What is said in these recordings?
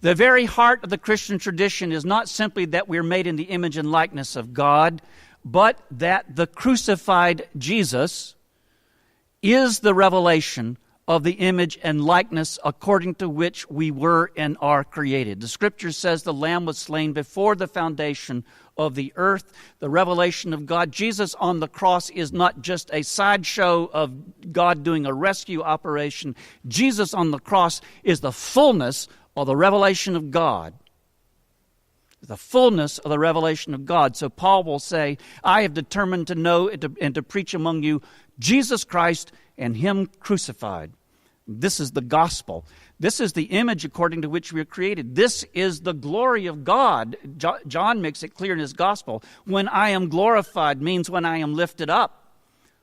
The very heart of the Christian tradition is not simply that we're made in the image and likeness of God, but that the crucified Jesus is the revelation of the image and likeness according to which we were and are created. The Scripture says the Lamb was slain before the foundation of the earth, the revelation of God. Jesus on the cross is not just a sideshow of God doing a rescue operation. Jesus on the cross is the fullness of the revelation of God. The fullness of the revelation of God. So Paul will say, I have determined to know and to preach among you Jesus Christ and Him crucified. This is the gospel. This is the image according to which we are created. This is the glory of God. John makes it clear in his gospel. When I am glorified means when I am lifted up.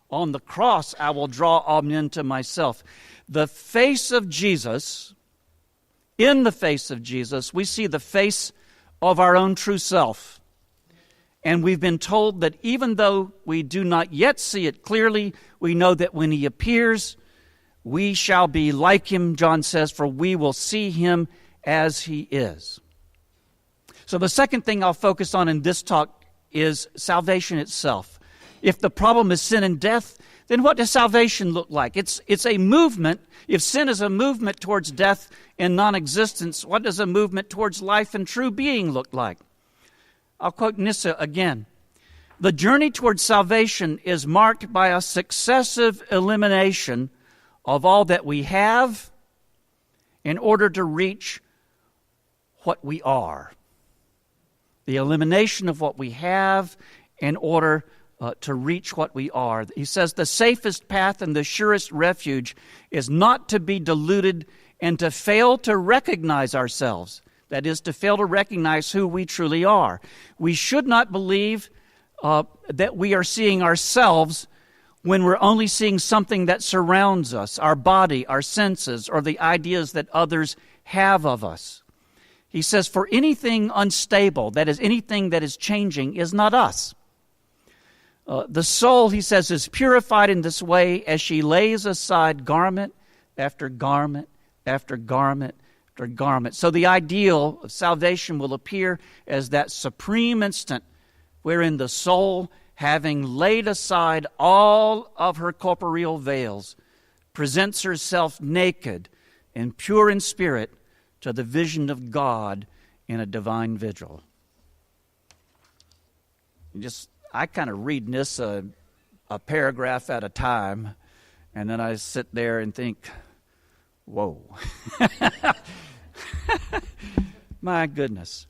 On the cross I will draw all men to myself. The face of Jesus, in the face of Jesus, we see the face of our own true self. And we've been told that even though we do not yet see it clearly, we know that when He appears, we shall be like Him, John says, for we will see Him as He is. So the second thing I'll focus on in this talk is salvation itself. If the problem is sin and death, then what does salvation look like? It's a movement. If sin is a movement towards death and non-existence, what does a movement towards life and true being look like? I'll quote Nissa again. The journey towards salvation is marked by a successive elimination of all that we have in order to reach what we are. The elimination of what we have in order to reach what we are. He says the safest path and the surest refuge is not to be deluded and to fail to recognize ourselves. That is, to fail to recognize who we truly are. We should not believe that we are seeing ourselves when we're only seeing something that surrounds us, our body, our senses, or the ideas that others have of us. He says, for anything unstable, that is, anything that is changing, is not us. The soul, he says, is purified in this way as she lays aside garment after garment after garment after garment. So the ideal of salvation will appear as that supreme instant wherein the soul, having laid aside all of her corporeal veils, presents herself naked and pure in spirit to the vision of God in a divine vigil. I kind of read this a paragraph at a time, and then I sit there and think, whoa. My goodness.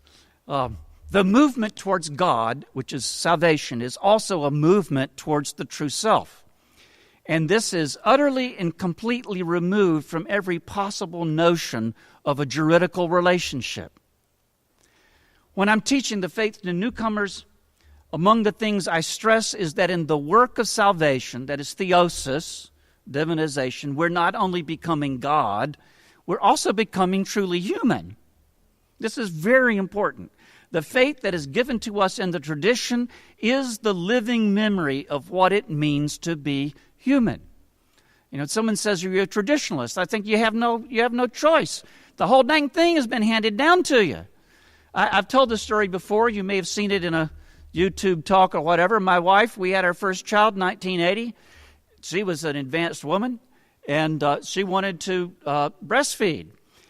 The movement towards God, which is salvation, is also a movement towards the true self. And this is utterly and completely removed from every possible notion of a juridical relationship. When I'm teaching the faith to newcomers, among the things I stress is that in the work of salvation, that is theosis, divinization, we're not only becoming God, we're also becoming truly human. This is very important. The faith that is given to us in the tradition is the living memory of what it means to be human. You know, someone says you're a traditionalist. I think you have no choice. The whole dang thing has been handed down to you. I've told this story before. You may have seen it in a YouTube talk or whatever. My wife, we had our first child in 1980. She was an advanced woman, and she wanted to breastfeed.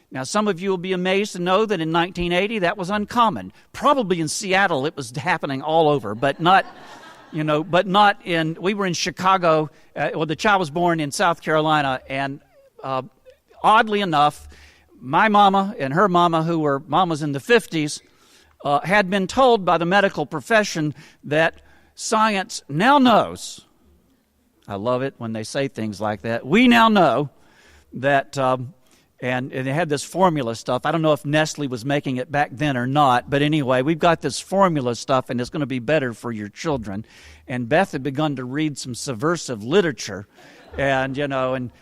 Now, some of you will be amazed to know that in 1980 that was uncommon. Probably in Seattle it was happening all over, but not, not in. We were in Chicago. The child was born in South Carolina, and oddly enough, my mama and her mama, who were mamas in the 50s, had been told by the medical profession that science now knows. I love it when they say things like that. We now know that. And they had this formula stuff. I don't know if Nestle was making it back then or not, but anyway, we've got this formula stuff, and it's going to be better for your children. And Beth had begun to read some subversive literature, and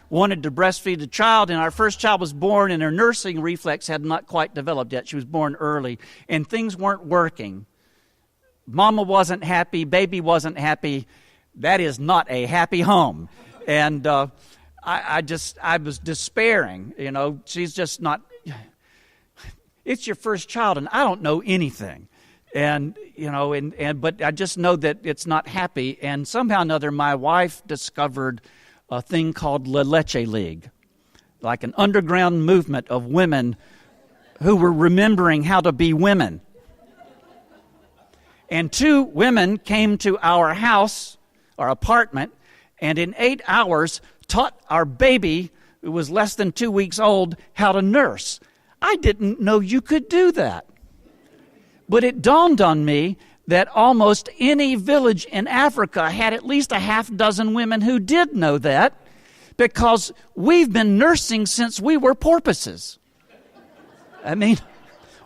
wanted to breastfeed the child. And our first child was born, and her nursing reflex had not quite developed yet. She was born early, and things weren't working. Mama wasn't happy. Baby wasn't happy. That is not a happy home. And I was despairing, she's just not. it's your first child, and I don't know anything. And, but I just know that it's not happy. And somehow or another, my wife discovered a thing called La Leche League, like an underground movement of women who were remembering how to be women. And 2 women came to our house, our apartment, and in 8 hours taught our baby, who was less than 2 weeks old, how to nurse. I didn't know you could do that. But it dawned on me that almost any village in Africa had at least a half dozen women who did know that, because we've been nursing since we were porpoises.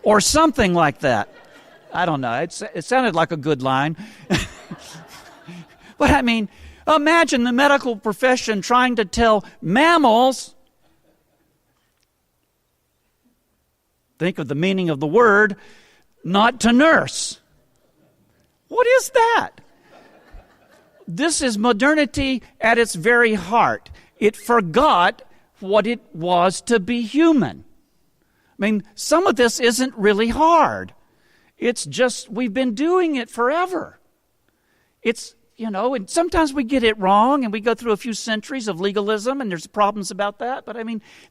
Or something like that. I don't know. It sounded like a good line. But imagine the medical profession trying to tell mammals, think of the meaning of the word, not to nurse. What is that? This is modernity at its very heart. It forgot what it was to be human. Some of this isn't really hard. It's just we've been doing it forever. It's, and sometimes we get it wrong, and we go through a few centuries of legalism, and there's problems about that. But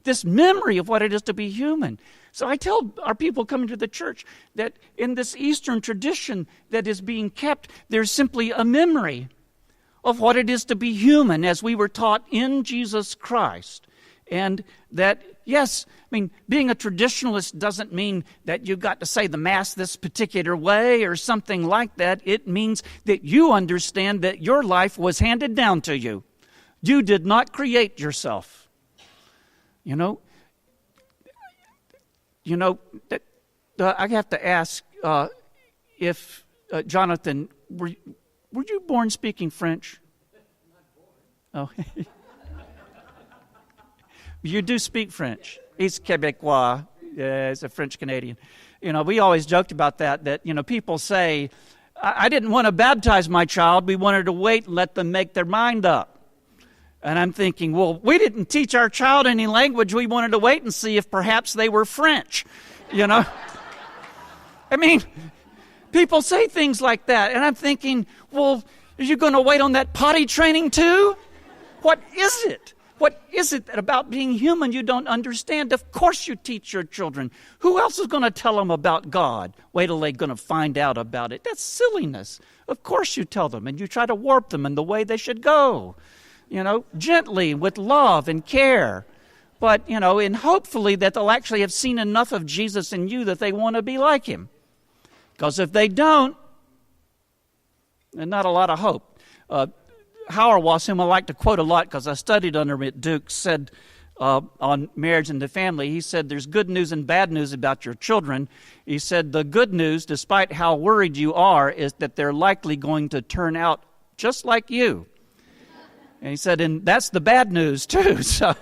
this memory of what it is to be human. So I tell our people coming to the church that in this Eastern tradition that is being kept, there's simply a memory of what it is to be human as we were taught in Jesus Christ. And that, yes, being a traditionalist doesn't mean that you've got to say the Mass this particular way or something like that. It means that you understand that your life was handed down to you. You did not create yourself. I have to ask if, Jonathan, were you born speaking French? Oh. You do speak French. He's Quebecois. He's a French Canadian. We always joked about that people say, I didn't want to baptize my child. We wanted to wait and let them make their mind up. And I'm thinking, well, we didn't teach our child any language. We wanted to wait and see if perhaps they were French. People say things like that. And I'm thinking, well, are you going to wait on that potty training too? What is it? What is it about being human you don't understand? Of course you teach your children. Who else is going to tell them about God? Wait till they're going to find out about it. That's silliness. Of course you tell them, and you try to warp them in the way they should go. Gently, with love and care. But, and hopefully that they'll actually have seen enough of Jesus in you that they want to be like him. Because if they don't, there's not a lot of hope. Hauerwas, whom I like to quote a lot because I studied under him at Duke, said on marriage and the family, he said, there's good news and bad news about your children. He said, the good news, despite how worried you are, is that they're likely going to turn out just like you. And he said, and that's the bad news too. So,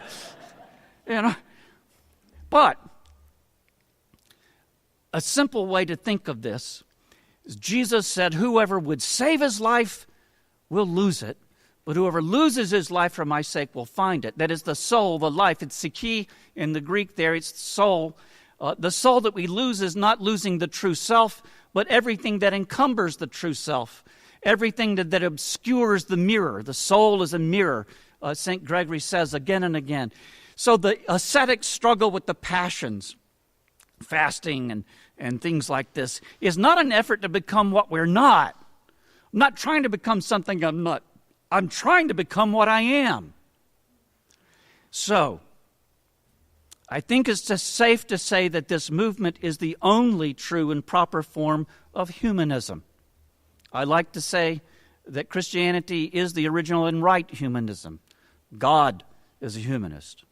but a simple way to think of this is Jesus said, whoever would save his life will lose it, but whoever loses his life for my sake will find it. That is the soul, the life. It's psyche in the Greek there. It's the soul. The soul that we lose is not losing the true self, but everything that encumbers the true self. Everything that obscures the mirror. The soul is a mirror, St. Gregory says again and again. So the ascetics struggle with the passions. Fasting and things like this is not an effort to become what we're not. I'm not trying to become something I'm not. I'm trying to become what I am. So, I think it's just safe to say that this movement is the only true and proper form of humanism. I like to say that Christianity is the original and right humanism. God is a humanist.